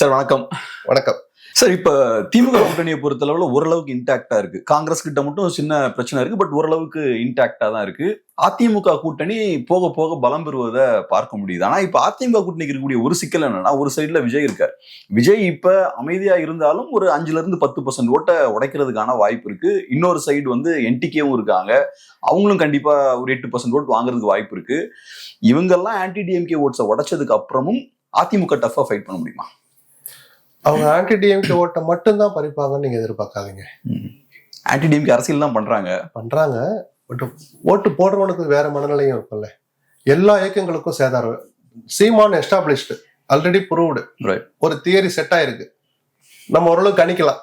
Sir வணக்கம். வணக்கம் sir, இப்ப திமுக கூட்டணியை பொறுத்தளவுல ஓரளவுக்கு இன்டாக்டா இருக்கு. காங்கிரஸ் கிட்ட மட்டும் சின்ன பிரச்சனை இருக்கு, பட் ஓரளவுக்கு இன்டாக்டா தான் இருக்கு. அதிமுக கூட்டணி போக போக பலம் பெறுவதை பார்க்க முடியுது. ஆனா இப்ப அதிமுக கூட்டணிக்கு இருக்கக்கூடிய ஒரு சிக்கல் என்னன்னா, ஒரு சைடுல விஜய் இருக்கார். விஜய் இப்ப அமைதியா இருந்தாலும் ஒரு 5% ஓட்டை உடைக்கிறதுக்கான வாய்ப்பு இருக்கு. இன்னொரு சைடு வந்து என்டிகேவும் இருக்காங்க, அவங்களும் கண்டிப்பா ஒரு 8% ஓட் வாங்குறதுக்கு வாய்ப்பு இருக்கு. இவங்கெல்லாம் ஆன்டி டிஎம்கே ஓட்ஸை உடைச்சதுக்கு அப்புறமும் அதிமுக டஃபா ஃபைட் பண்ண முடியுமா? அவங்க ஆன்டி டிஎம்கே ஓட்டை மட்டும்தான் பறிப்பாங்கன்னு நீங்க எதிர்பார்க்காதீங்க. ஆன்டி டிஎம்கே அரசியல் தான் பண்றாங்க. பட் ஓட்டு போடுறவனுக்கு வேற மனநிலையும் இருக்கும்ல. எல்லா இயக்கங்களுக்கும் சேதாரம். சீமான் எஸ்டாப்ளிஷ்டு, ஆல்ரெடி ப்ரூவ்டு, ஒரு தியரி செட் ஆயிருக்கு. நம்ம ஓரளவுக்கு கணிக்கலாம்.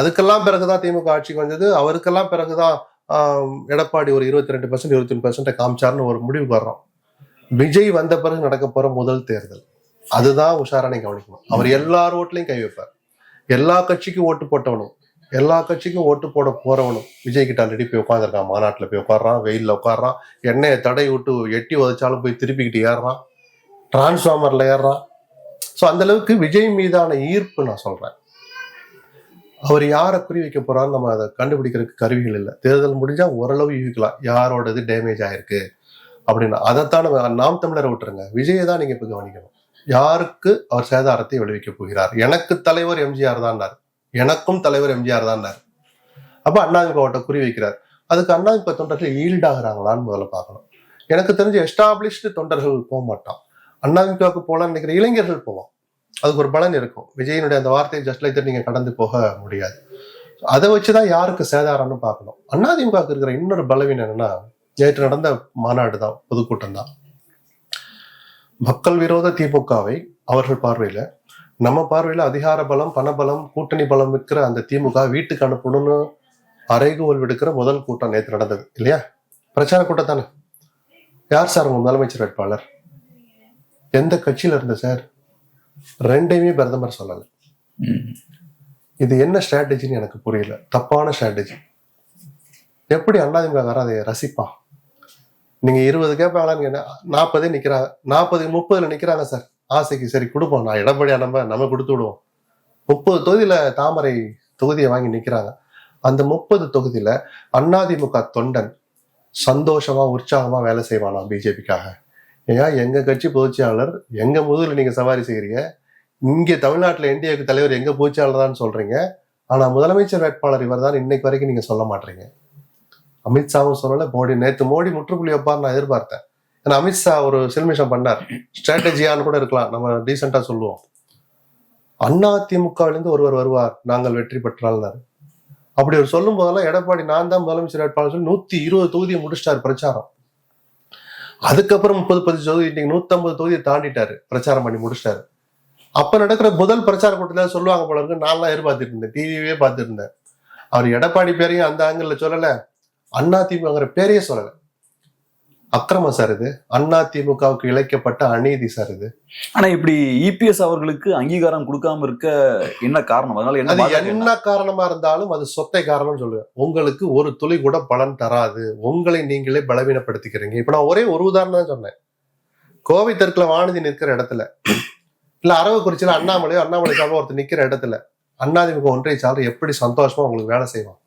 அதுக்கெல்லாம் பிறகுதான் திமுக ஆட்சிக்கு வந்தது. அவருக்கெல்லாம் பிறகுதான் எடப்பாடி ஒரு 22% 23% காமிச்சார்னு ஒரு முடிவுக்கு வர்றோம். விஜய் வந்த பிறகு நடக்க போற முதல் தேர்தல் அதுதான் உஷாரா நீங்க கவனிக்கணும். அவர் எல்லார் ஓட்டுலையும் கை வைப்பார். எல்லா கட்சிக்கும் ஓட்டு போட்டவனும், எல்லா கட்சிக்கும் ஓட்டு போட போறவனும் விஜய் கிட்ட ஆல்ரெடி போய் உட்காந்துருக்கான். மாநாட்டில் போய் உட்காடுறான், வெயிலில் உட்காடுறான், எண்ணெயை தடை விட்டு எட்டி உதைச்சாலும் போய் திருப்பிக்கிட்டு ஏறுறான், டிரான்ஸ்ஃபார்மர்ல ஏறுறான். ஸோ அந்த அளவுக்கு விஜய் மீதான ஈர்ப்பு நான் சொல்றேன். அவர் யாரை குறி வைக்க போறான்னு நம்ம அதை கண்டுபிடிக்கிறதுக்கு கருவிகள் இல்லை. தேர்தல் முடிஞ்சா ஓரளவு யூகிக்கலாம் யாரோடது டேமேஜ் ஆயிருக்கு அப்படின்னா. அதைத்தான் நாம் தமிழரை விட்டுருங்க, விஜயை தான் நீங்க இப்ப கவனிக்கணும். யாருக்கு அவர் சேதாரத்தை விளைவிக்க போகிறார்? எனக்கு தலைவர் எம்ஜிஆர் தான், எனக்கும் தலைவர் எம்ஜிஆர் தான். அப்ப அண்ணாதிமுக ஓட்டை குறி வைக்கிறார். அதுக்கு அண்ணாதிமுக தொண்டர்கள் ஈல்டாகிறாங்களான்னு முதல்ல பார்க்கணும். எனக்கு தெரிஞ்ச எஸ்டாப்ளிஷ்டு தொண்டர்கள் போக மாட்டான். அண்ணாதிமுகவுக்கு போலான்னு நினைக்கிற இளைஞர்கள் போவான். அதுக்கு ஒரு பலன் இருக்கும். விஜயனுடைய அந்த வார்த்தையை ஜஸ்ட் லைக் நீங்க கடந்து போக முடியாது. அதை வச்சுதான் யாருக்கு சேதாரம்னு பார்க்கணும். அண்ணாதிமுகவுக்கு இருக்கிற இன்னொரு பலவீனம் என்னன்னா, நேற்று நடந்த மாநாடு தான், பொதுக்கூட்டம் தான். மக்கள் விரோத திமுகவை அவர்கள் பார்வையில, நம்ம பார்வையில அதிகார பலம், பணபலம், கூட்டணி பலம் இருக்கிற அந்த திமுக வீட்டுக்கு அனுப்பணும்னு அறைகூவல் விடுக்கிற முதல் கூட்டம் நேற்று நடந்தது இல்லையா? பிரச்சார கூட்டம் தானே. யார் சார் உங்க முதலமைச்சர் வேட்பாளர்? எந்த கட்சியில இருந்த சார்? ரெண்டையுமே பிரதமர் சொல்லல. இது என்ன ஸ்ட்ராட்டஜின்னு எனக்கு புரியல. தப்பான ஸ்ட்ராட்டஜி. எப்படி அண்ணாதிமுக அதை ரசிப்பான்? நீங்க 20 கேட்பாங்களான்னு 40 நிக்கிறாங்க, 40 30 நிக்கிறாங்க சார். ஆசைக்கு சரி கொடுப்போம், நான் எடப்பாடியா நம்ம கொடுத்து விடுவோம். 30 தொகுதியில தாமரை தொகுதியை வாங்கி நிக்கிறாங்க. அந்த 30 தொகுதியில அண்ணாதிமுக தொண்டன் சந்தோஷமா உற்சாகமா வேலை செய்வானா பிஜேபிக்காக? ஏன் எங்க கட்சி பொதுச்செயலாளர் எங்க முதல்ல நீங்க சவாரி செய்கிறீங்க, இங்க தமிழ்நாட்டுல என்டிஏக்கு தலைவர் எங்க பொதுச்செயலாளர் தான் சொல்றீங்க, ஆனா முதலமைச்சர் வேட்பாளர் இவர் தான் இன்னைக்கு வரைக்கும் நீங்க சொல்ல மாட்டீங்க. அமித்ஷாவும் சொல்லல, நேற்று மோடி முற்றுப்புள்ளி வைப்பார் நான் எதிர்பார்த்தேன். ஏன்னா அமித்ஷா ஒரு சில்மிஷம் பண்ணார், ஸ்ட்ராட்டஜியான்னு கூட இருக்கலாம், நம்ம டீசெண்டா சொல்லுவோம். அதிமுகவிலிருந்து ஒருவர் வருவார், நாங்கள் வெற்றி பெற்றால்னாரு. அப்படி ஒரு சொல்லும் போதெல்லாம் எடப்பாடி நான் தான் முதலமைச்சர் வேட்பாளர் சொல்லி 120 தொகுதியை முடிச்சிட்டாரு பிரச்சாரம். அதுக்கப்புறம் 30 தொகுதி, 150 தொகுதியை தாண்டிட்டாரு, பிரச்சாரம் பண்ணி முடிச்சிட்டாரு. அப்ப நடக்கிற முதல் பிரச்சார கூட்டத்துல சொல்லுவாங்க போல இருக்கு. நான்லாம் எதிர்பார்த்துட்டு இருந்தேன், டிவியே பார்த்துட்டு இருந்தேன். அவர் எடப்பாடி பேரையும் அந்த ஆங்கிள் சொல்லல, அதிமுகங்கிற பேரையே சொல்லல. அக்கிரமம் சார் இது. அதிமுகவுக்கு இழைக்கப்பட்ட அநீதி சார் இது. ஆனா இப்படி இபிஎஸ் அவர்களுக்கு அங்கீகாரம் கொடுக்காம இருக்க என்ன காரணம்? அதனால என்ன காரணமா இருந்தாலும் அது சொத்தை காரணம் சொல்லுவேன். உங்களுக்கு ஒரு துளி கூட பலன் தராது. உங்களை நீங்களே பலவீனப்படுத்திக்கிறீங்க. இப்ப நான் ஒரே ஒரு உதாரணம் சொன்னேன். கோவை தெற்குல வானதி நிற்கிற இடத்துல, இல்ல அரவக்குறிச்சியில அண்ணாமலை சார்பா ஒருத்தர் நிக்கிற இடத்துல அதிமுக ஒன்றிய சார்பு எப்படி சந்தோஷமா உங்களுக்கு வேலை செய்வான்?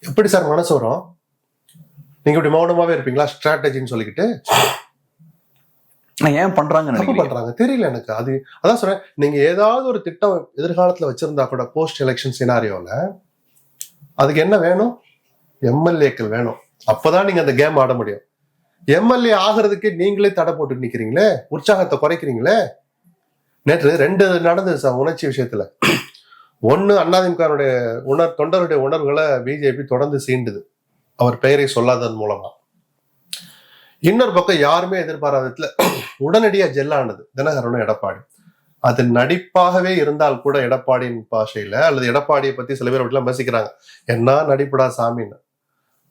எப்படி சார் மனசு வரும்? நீங்க இப்படி மௌனமாவே இருப்பீங்களா? ஸ்ட்ராட்டஜின்னு சொல்லிக்கிட்டு ஏன் பண்றாங்க தெரியல எனக்கு. அதான் சொல்றேன், நீங்க ஏதாவது ஒரு திட்டம் எதிர்காலத்துல வச்சிருந்தா கூட போஸ்ட் எலெக்ஷன் சினாரியோல அதுக்கு என்ன வேணும்? எம்எல்ஏக்கள் வேணும். அப்பதான் நீங்க அந்த கேம் ஆட முடியும். எம்எல்ஏ ஆகிறதுக்கு நீங்களே தடை போட்டு நிக்கிறீங்களே, உற்சாகத்தை குறைக்கிறீங்களே. நேற்று 2 நடந்தது சார் உணர்ச்சி விஷயத்துல. ஒண்ணு, அதிமுகவுடைய தொண்டருடைய உணர்வுகளை பிஜேபி தொடர்ந்து சீண்டுது, அவர் பெயரை சொல்லாததன் மூலமா. இன்னொரு பக்கம் யாருமே எதிர்பாராததுல உடனடியா ஜெல்லானது தினகரனும் எடப்பாடி. அது நடிப்பாகவே இருந்தால் கூட எடப்பாடியின் பாஷையில, அல்லது எடப்பாடியை பத்தி சில பேர் வீட்டுல விமர்சிக்கிறாங்க, என்ன நடிப்புடா சாமின்னு.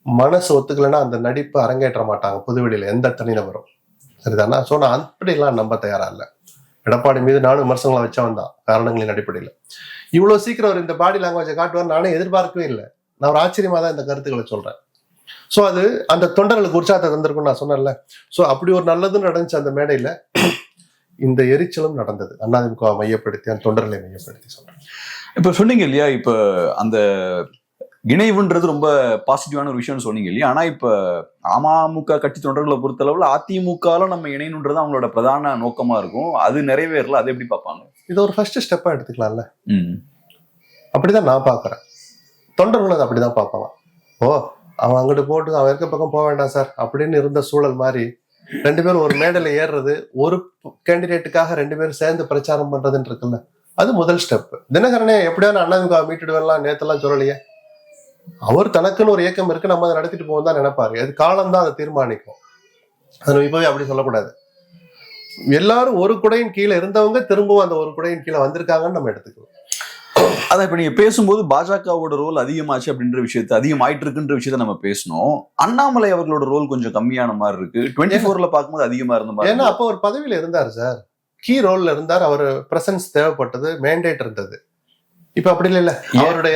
மனசு ஒத்துக்கலைன்னா அந்த நடிப்பு அரங்கேற்ற மாட்டாங்க புதுவெளியில எந்த தனிநபரும். சரிதானா? சோ நான் அப்படிலாம் நம்ப தயாரா இல்லை. எடப்பாடி மீது நானும் விமர்சனங்களை வச்சவன் தான், காரணங்களின் அடிப்படையில். இவ்வளவு சீக்கிரம் அவர் இந்த பாடி லாங்குவேஜை காட்டுவார் நானே எதிர்பார்க்கவே இல்லை. நான் ஒரு ஆச்சரியமா தான் இந்த கருத்துக்களை சொல்றேன். சோ அது அந்த தொண்டர்களுக்கு உற்சாகத்தை தந்திருக்கும்னு நான் சொன்னேன்ல. சோ அப்படி ஒரு நல்லதுன்னு நடந்துச்சு அந்த மேடையில. இந்த எரிச்சலும் நடந்தது. அதிமுக மையப்படுத்தி, அந்த தொண்டர்களை மையப்படுத்தி சொல்றேன். இப்ப சொன்னீங்க இல்லையா, இப்ப அந்த இணைவுன்றது ரொம்ப பாசிட்டிவான ஒரு விஷயம்னு சொன்னீங்க இல்லையா. ஆனா இப்ப அமமுக கட்சி தொண்டர்களை பொறுத்தளவுல அதிமுகல நம்ம இணையணுன்றது அவங்களோட பிரதான நோக்கமா இருக்கும். அது நிறைவேறல. அதை எப்படி பார்ப்பாங்க? இது ஒரு ஃபர்ஸ்ட் ஸ்டெப்பா எடுத்துக்கலாம்ல. அப்படிதான் நான் பாக்குறேன். தொண்டர்கள் அதை அப்படிதான் பார்ப்பாங்க. ஓ, அவன் அங்கிட்டு போட்டு அவன் இருக்க பக்கம் போக வேண்டாம் சார் அப்படின்னு இருந்த சூழல் மாதிரி 2 பேரும் ஒரு மேடையில ஏறுறது, ஒரு கேண்டிடேட்டுக்காக 2 பேரும் சேர்ந்து பிரச்சாரம் பண்றதுன்னு இருக்குல்ல, அது முதல் ஸ்டெப். தினகரனே எப்படியான அதிமுக மீட்டுடுவேன்லாம் நேத்தெல்லாம் சொல்லலையே. அவர் தனக்குன்னு ஒரு இயக்கம் இருக்கு, நம்ம அதை நடத்திட்டு போவோம் தான் நினைப்பாரு. அது காலம்தான் அதை தீர்மானிக்கும். அது இப்பவே அப்படி சொல்லக்கூடாது. எல்லாரும் ஒரு குடையின் கீழே இருந்தவங்க திரும்பவும் அந்த ஒரு குடையின் கீழே வந்திருக்காங்கன்னு நம்ம எடுத்துக்கலாம். அதான் இப்ப நீங்க பேசும்போது பாஜகவோட ரோல் அதிகமாச்சு அப்படின்ற விஷயத்த, அதிகமாயிட்டு இருக்குன்ற விஷயத்த நம்ம பேசணும். அண்ணாமலை அவர்களோட ரோல் கொஞ்சம் கம்மியான மாதிரி இருக்கு. 24ல பார்க்கும்போது அதிகமா இருந்த மாதிரி. ஏன்னா அப்ப ஒரு பதவியில இருந்தாரு சார், கீ ரோல்ல இருந்தார். அவர் பிரசன்ஸ் தேவைப்பட்டது, மேண்டேட் இருந்தது. இப்ப அப்படி இல்ல.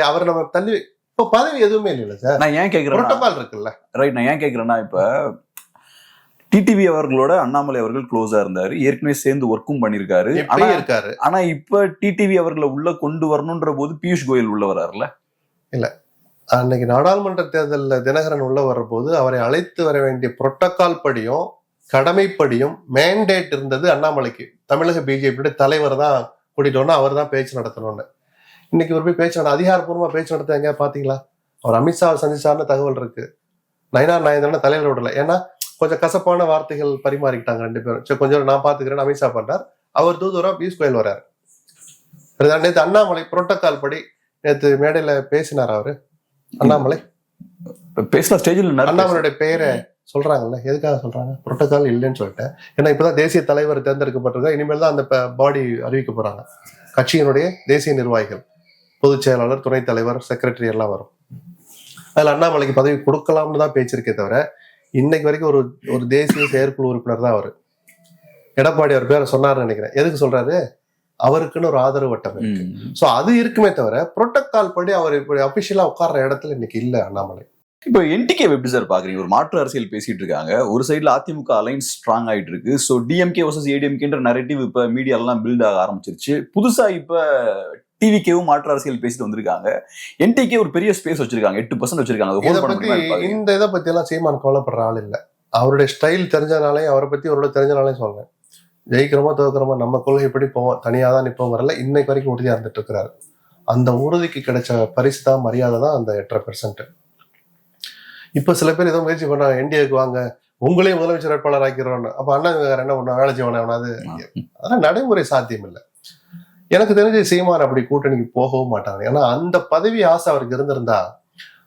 அவர் நம்ம தள்ளி இப்ப பதவி எதுவுமே இல்ல சார். நான் ஏன் கேக்குறேன், புரோட்டோகால் இருக்குல்ல. ரைட். நான் ஏன் கேக்குறேன்னா, இப்ப டிடிவி அவர்களோட அண்ணாமலை அவர்கள் க்ளோஸா இருந்தாரு, ஏற்கனவே சேர்ந்து ஒர்க்கும் பண்ணிருக்காரு. ஆனா இப்ப டிடிவி அவர்களை உள்ள கொண்டு வரணும்ன்ற போது பியூஷ் கோயல் உள்ள வர்றாருல. இல்ல, அன்னைக்கு நாடாளுமன்ற தேர்தலில் தினகரன் உள்ள வர்ற போது அவரை அழைத்து வர வேண்டிய புரோட்டோகால் படியும் கடமைப்படியும் மேண்டேட் இருந்தது அண்ணாமலைக்கு. தமிழக பிஜேபியோட தலைவர் தான் கூட்டிட்டோம்னா அவர் தான் பேச்சு நடத்தணும்னு. இன்னைக்கு ஒரு போய் பேச்சு அதிகாரப்பூர்வமா பேச்சு நடத்த எங்க பாத்தீங்களா? அவர் அமித்ஷாவை சந்திச்சாருன்னு தகவல் இருக்கு. நயினார் நாயந்திரன் தலையில விடல. ஏன்னா கொஞ்சம் கசப்பான வார்த்தைகள் பரிமாறிக்கிட்டாங்க 2 பேரும். சரி, கொஞ்சம் நான் பாத்துக்கிறேன் அமித்ஷா பண்றார். அவர் தூதுவரா பியூஷ் கோயல் வர்றாரு. நேற்று அண்ணாமலை புரோட்டோகால் படி நேற்று மேடையில பேசினார். அவரு அண்ணாமலை பேசல ஸ்டேஜில். அண்ணாமலையுடைய பெயரை சொல்றாங்கல்ல, எதுக்காக சொல்றாங்க? புரோட்டோகால் இல்லைன்னு சொல்லிட்டேன். ஏன்னா இப்பதான் தேசிய தலைவர் தேர்ந்தெடுக்கப்பட்டிருக்கா. இனிமேல் தான் அந்த பாடி அறிவிக்க போறாங்க. கட்சியினுடைய தேசிய நிர்வாகிகள், பொதுச் செயலாளர், துணைத் தலைவர், செக்ரட்டரி எல்லாம் வரும். அதுல அண்ணாமலைக்கு பதவி கொடுக்கலாம்னு தான் பேச்சிருக்கே தவிர இன்னைக்கு வரைக்கும் ஒரு தேசிய செயற்குழு உறுப்பினர் தான் அவரு. எடப்பாடி அவர் பேரை சொன்னாருன்னு நினைக்கிறேன். எதுக்கு சொல்றாரு? அவருக்குன்னு ஒரு ஆதரவு வட்டம் இருக்கு. சோ அது இருக்குமே தவிர புரோட்டோகால் படி அவர் இப்படி அபிஷியலா உட்கார்ற இடத்துல இன்னைக்கு இல்ல அண்ணாமலை. இப்போ என்டிகே எப்படி சார் பாக்குறீங்க? ஒரு மாற்று அரசியல் பேசிட்டு இருக்காங்க. ஒரு சைடுல அதிமுக அலைன்ஸ் ஸ்ட்ராங் ஆயிட்டு இருக்கு. சோ டிஎம்கே வர்சஸ் ஏடிஎம்கேன்ற நரேட்டிவ் இப்ப மீடியா எல்லாம் பில்ட் ஆக ஆரம்பிச்சிருச்சு. புதுசா இப்ப டிவிகேவும் மாற்று அரசியல் பேசிட்டு வந்திருக்காங்க. என்டிகே ஒரு பெரிய ஸ்பேஸ் வச்சிருக்காங்க, 8% வச்சிருக்காங்க. இந்த இதை பத்தி எல்லாம் சீமான் கவலைப்படுற ஆள் இல்ல. அவருடைய ஸ்டைல் தெரிஞ்சனாலே, அவரை பத்தி அவரோட தெரிஞ்சனாலே சொல்றேன். ஜெயிக்கிறோமா தோக்கிறோமா நம்ம கொள்கை எப்படி போவோம், தனியா தான் நிப்போம் வரல. இன்னைக்கு வரைக்கும் உறுதியா இருந்துட்டு இருக்கிறாரு. அந்த உறுதிக்கு கிடைச்ச பரிசு தான், மரியாதை தான் அந்த 8.5%. இப்ப சில பேர் ஏதோ முயற்சி பண்ணாங்க, என்டிஏக்கு வாங்க, உங்களையும் முதலமைச்சர் வேட்பாளர் ஆக்கிறோம்னு. அப்ப அண்ணா என்ன பண்ண வேலை செய்வானு? அதெல்லாம் நடைமுறை சாத்தியம் இல்லை. எனக்கு தெரிஞ்சு சீமான் அப்படி கூட்டணிக்கு போகவும் மாட்டாங்க. ஏன்னா அந்த பதவி ஆசை அவருக்கு இருந்திருந்தா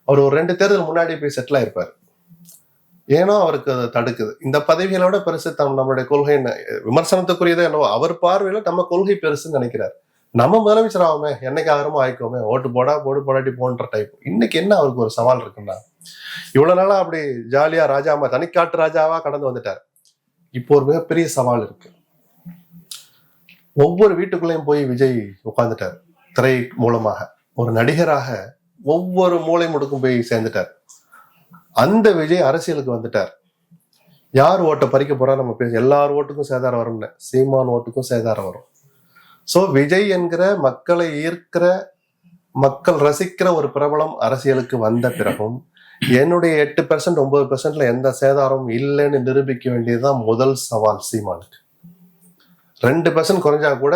அவர் ஒரு 2 தேர்தல் முன்னாடி போய் செட்டில் ஆயிருப்பாரு. ஏன்னா அவருக்கு அதை தடுக்குது. இந்த பதவிகளோட பெருசு நம்மளுடைய கொள்கை விமர்சனத்துக்குரியதோ என்னவோ, அவர் பார்வையில நம்ம கொள்கை பெருசுன்னு நினைக்கிறாரு. நம்ம முதலமைச்சர் ஆகுமே, என்னைக்கு ஆகிறோமோ ஆயிக்கோமே, ஓட்டு போடாட்டி போன்ற டைப். இன்னைக்கு என்ன அவருக்கு ஒரு சவால் இருக்குன்னா, இவ்வளவு நாளா அப்படி ஜாலியா ராஜாமா தனிக்காட்டு ராஜாவா கடந்து வந்துட்டார். இப்போ ஒரு மிகப்பெரிய சவால் இருக்கு. ஒவ்வொரு வீட்டுக்குள்ளேயும் போய் விஜய் உட்கார்ந்துட்டார். திரை மூலமாக ஒரு நடிகராக ஒவ்வொரு மூலை முடுக்கும் போய் சேர்ந்துட்டார். அந்த விஜய் அரசியலுக்கு வந்துட்டார். யார் ஓட்டை பறிக்க போறா நம்ம பேச, எல்லார் ஓட்டுக்கும் சேதாரம் வரும்னு, சீமான் ஓட்டுக்கும் சேதாரம் வரும். சோ விஜய் என்கிற மக்களை ஈர்க்கிற, மக்கள் ரசிக்கிற ஒரு பிரபலம் அரசியலுக்கு வந்த பிறகும் என்னுடைய 8% 9%ல எந்த சேதாரமும் இல்லைன்னு நிரூபிக்க வேண்டியதுதான் முதல் சவால் சீமானுக்கு. 2% குறைஞ்சா கூட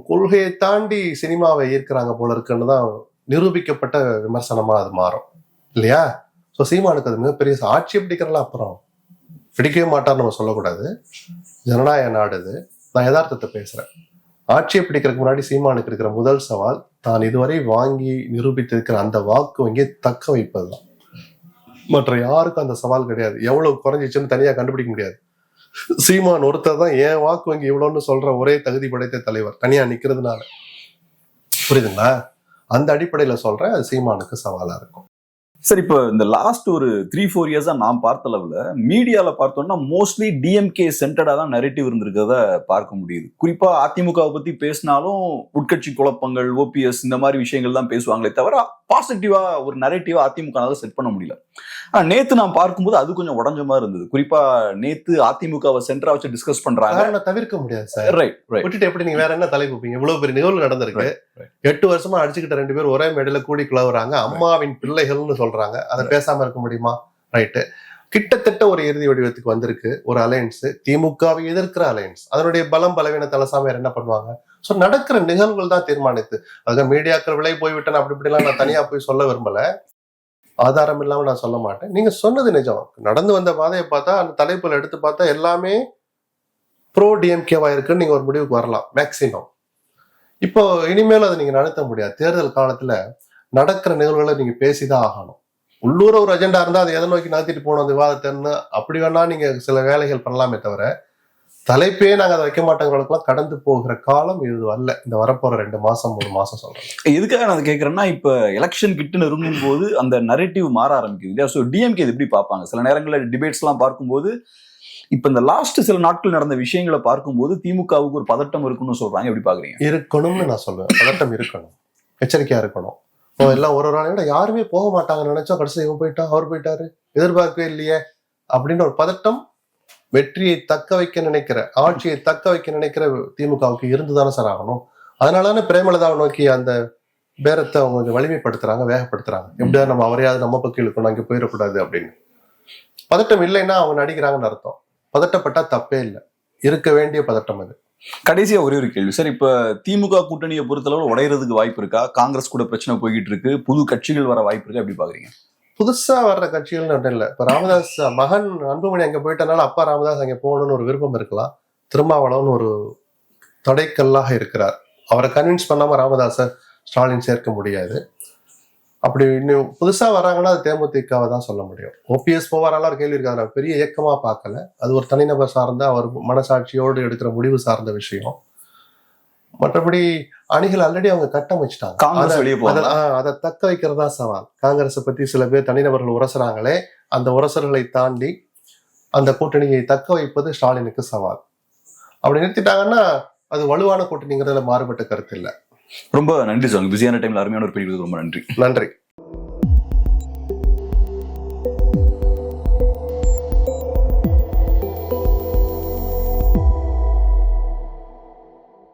கொள்கையை தாண்டி சினிமாவை ஈர்க்கிறாங்க போல இருக்குன்னு தான் நிரூபிக்கப்பட்ட விமர்சனமா அது மாறும் இல்லையா? ஸோ சீமானுக்கு அது மிகப்பெரிய ஆட்சி பிடிக்கிறலாம். அப்புறம் பிடிக்கவே மாட்டார்னு நம்ம சொல்லக்கூடாது. ஜனநாயக நாடுது. நான் யதார்த்தத்தை பேசுறேன். ஆட்சியை பிடிக்கிறதுக்கு முன்னாடி சீமானுக்கு இருக்கிற முதல் சவால் தான் இதுவரை வாங்கி நிரூபித்திருக்கிற அந்த வாக்கு வங்கியை தக்க வைப்பதுதான். மற்ற யாருக்கும் அந்த சவால் கிடையாது. எவ்வளவு குறைஞ்சிச்சுன்னு தனியா கண்டுபிடிக்க முடியாது. சீமான் ஒருத்தர் தான் ஏன் வாக்கு வங்கி இவ்வளோன்னு சொல்ற ஒரே தகுதி படைத்த தலைவர், தனியா நிக்கிறதுனால. புரியுதுங்களா? அந்த அடிப்படையில சொல்றேன், அது சீமானுக்கு சவாலா இருக்கும். சார், இப்போ இந்த லாஸ்ட் ஒரு 3-4 இயர்ஸா நான் பார்த்த அளவுல மீடியால பார்த்தோம்னா மோஸ்ட்லி டிஎம்கே சென்டரா தான் நரேட்டிவ் இருந்திருக்கிறத பார்க்க முடியுது. குறிப்பா அதிமுகவை பத்தி பேசினாலும் உட்கட்சி குழப்பங்கள், ஓபிஎஸ் இந்த மாதிரி விஷயங்கள் தான் பேசுவாங்களே தவிர பாசிட்டிவா ஒரு நரேட்டிவா அதிமுகனால செட் பண்ண முடியல. நேத்து நான் பார்க்கும்போது அது கொஞ்சம் உடஞ்ச மாதிரி இருந்தது. குறிப்பா நேத்து அதிமுகவை சென்டரா வச்சு டிஸ்கஸ் பண்றாங்க. தவிர்க்க முடியாது சார். Right right. விட்டுட்டு எப்படி நீங்க வேற என்ன தலைப்பு வைப்பீங்க? இவ்வளவு பெரிய நிகழ்வு நடந்திருக்கு. 8 வருஷமா அடிச்சுக்கிட்ட 2 பேர் ஒரே மேடையில கூடி குழவுறாங்க. அம்மாவின் பிள்ளைகள்னு சொல்றாங்க. அதை பேசாம இருக்க முடியுமா? ரைட்டு. கிட்டத்தட்ட ஒரு இறுதி வடிவத்துக்கு வந்திருக்கு ஒரு அலையன்ஸ், திமுகவை எதிர்க்கிற அலையன்ஸ். அதனுடைய பலம் பலவீன தலசாமியார் என்ன பண்ணுவாங்க? சோ நடக்கிற நிகழ்வுகள் தான் தீர்மானித்து. அதுக்காக மீடியாக்கள் விலை போய்விட்டேன் அப்படி இப்படிலாம் நான் தனியா போய் சொல்ல விரும்பல. ஆதாரம் இல்லாம நான் சொல்ல மாட்டேன். நீங்க சொன்னது நிஜம். நடந்து வந்த பாதையை பார்த்தா, அந்த தலைப்புல எடுத்து பார்த்தா எல்லாமே ப்ரோ டிஎம்கேவா இருக்குன்னு நீங்க ஒரு முடிவுக்கு வரலாம் மேக்சிமம். இப்போ இனிமேல் அதை நீங்க நடத்த முடியாது. தேர்தல் காலத்துல நடக்கிற நிகழ்வுகளை நீங்க பேசிதான் ஆகணும். உள்ளூர ஒரு அஜெண்டா இருந்தா அதை எதை நோக்கி நடத்திட்டு போகணும் அந்த விவாதத்தைன்னு அப்படி வேணா நீங்க சில வேலைகள் பண்ணலாமே தவிர, தலைப்பே நாங்க அதை வைக்க மாட்டோங்களுக்குலாம் கடந்து போகிற காலம் இது அல்ல. இந்த வரப்போற 2 மாசம் 3 மாசம் சொல்றேன். எதுக்காக நான் கேட்கறேன்னா, இப்ப எலெக்ஷன் கிட்ட நெருங்கும் போது அந்த நரேட்டிவ் மாற ஆரம்பிக்குது இல்லையா? ஸோ டிஎம்கே இது எப்படி பார்ப்பாங்க? சில நேரங்களில் டிபேட்ஸ் எல்லாம் பார்க்கும்போது இப்ப இந்த லாஸ்ட் சில நாட்கள் நடந்த விஷயங்களை பார்க்கும்போது திமுகவுக்கு ஒரு பதட்டம் இருக்குன்னு சொல்றாங்க. எப்படி பாக்குறீங்க? இருக்கணும்னு நான் சொல்லுவேன். பதட்டம் இருக்கணும், எச்சரிக்கையா இருக்கணும். எல்லாம் ஒரு நாளையோட யாருமே போக மாட்டாங்கன்னு நினைச்சா கடைசி இவன் போயிட்டா அவர் போயிட்டாரு எதிர்பார்க்கவே இல்லையே அப்படின்ற ஒரு பதட்டம் வெற்றியை தக்க வைக்க நினைக்கிற, ஆட்சியை தக்க வைக்க நினைக்கிற திமுகவுக்கு இருந்துதானே சார் ஆகணும். அதனாலதானே பிரேமலதாவை நோக்கி அந்த பேரத்தை அவங்க கொஞ்சம் வலிமைப்படுத்துறாங்க, வேகப்படுத்துறாங்க. எப்படியா நம்ம அவரையாவது நம்ம பக்கம் இழுக்கணும், அங்கே போயிடக்கூடாது அப்படின்னு. பதட்டம் இல்லைன்னா அவங்க நடிக்கிறாங்கன்னு அர்த்தம். பதட்டப்பட்டா தப்பே இல்லை, இருக்க வேண்டிய பதட்டம் அது. கடைசியா ஒரே ஒரு கேள்வி சார். இப்ப திமுக கூட்டணியை பொறுத்தளவு உடையறதுக்கு வாய்ப்பு இருக்கா? காங்கிரஸ் கூட பிரச்சனை போய்கிட்டு இருக்கு, புது கட்சிகள் வர வாய்ப்பு இருக்கா? எப்படி பாக்குறீங்க? புதுசா வர்ற கட்சிகள்னு ஒன்றும் இல்லை. இப்ப ராமதாஸ் மகன் அன்புமணி அங்க போயிட்டனால அப்பா ராமதாஸ் அங்க போகணும்னு ஒரு விருப்பம் இருக்கலாம். திருமாவளவன் ஒரு தடைக்கல்லாக இருக்கிறார். அவரை கன்வின்ஸ் பண்ணாம ராமதாஸை ஸ்டாலின் சேர்க்க முடியாது. அப்படி இன்னும் புதுசா வர்றாங்கன்னா அது தேமுதிகவை தான் சொல்ல முடியும். ஓபிஎஸ் போவாரால ஒரு கேள்வி இருக்காது. நான் பெரிய இயக்கமா பார்க்கல. அது ஒரு தனிநபர் சார்ந்த அவர் மனசாட்சியோடு எடுக்கிற முடிவு சார்ந்த விஷயம். மற்றபடி அணிகள் ஆல்ரெடி அவங்க கட்டமைச்சிட்டாங்க. அதை தக்க வைக்கிறதா சவால். காங்கிரஸை பத்தி சில பேர் தனிநபர்கள் உரசுறாங்களே, அந்த உரசல்களை தாண்டி அந்த கூட்டணியை தக்க வைப்பது ஸ்டாலினுக்கு சவால். அப்படி நிறுத்திட்டாங்கன்னா அது வலுவான கூட்டணிங்கிறதுல மாறுபட்ட கருத்து இல்லை. ரொம்ப நன்றி சார். பிஸியான டைம்ல அருமையான ஒரு பெரிய ரொம்ப நன்றி. நன்றி.